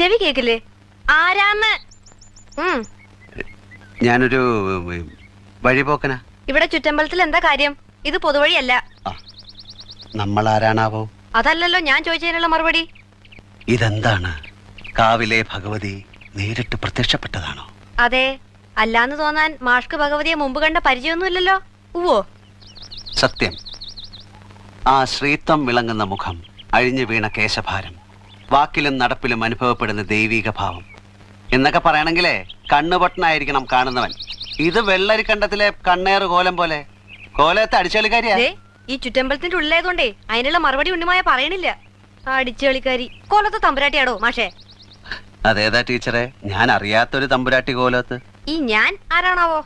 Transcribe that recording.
ചെവി കേക്കില്ലേ? ആരാന്ന്? ഞാനൊരു വഴിപോക്കനാ. ഇവിടെ ചുറ്റമ്പലത്തിൽ എന്താ കാര്യം? ഇത് പൊതുവഴിയല്ല. നമ്മൾ ആരാണാവോ? അതല്ലല്ലോ ഞാൻ ചോദിച്ചതിനുള്ള മറുപടി. ഇതെന്താണ്? കാവിലെ ഭഗവതി നേരിട്ട് പ്രത്യക്ഷപ്പെട്ടതാണോ? അതെ. അല്ലാന്ന് തോന്നാൻ മാഷ്ക്ക് ഭഗവതിയെ മുമ്പ് കണ്ട പരിചയമൊന്നുമില്ലല്ലോ. ഉവ്വോ? സത്യം. ആ ശ്രീത്വം വിളങ്ങുന്ന മുഖം, അഴിഞ്ഞു വീണ കേശഭാരം, വാക്കിലും നടപ്പിലും അനുഭവപ്പെടുന്ന ദൈവിക ഭാവം എന്നൊക്കെ പറയണെങ്കിലേ കണ്ണുപൊട്ടനായിരിക്കണം കാണുന്നവൻ. ഇത് വെള്ളരിക്കണ്ടത്തിലെ കണ്ണേറ് കോലം പോലെ. കോലത്തെ അടിച്ചുകളിക്കാരിയാ. ഈ ചുറ്റമ്പലത്തിന്റെ ഉള്ളിലായതുകൊണ്ടേ അതിനുള്ള മറുപടി ഉണ്ണിമായ പറയണില്ല. അടിച്ചുകളിക്കാരി കോലത്തെ തമ്പുരാട്ടിയാടോ മാഷേ? അതേതാ ടീച്ചറെ? ഞാൻ അറിയാത്തൊരു തമ്പുരാട്ടി കോലത്ത്. ഈ ഞാൻ ആരാണാവോ?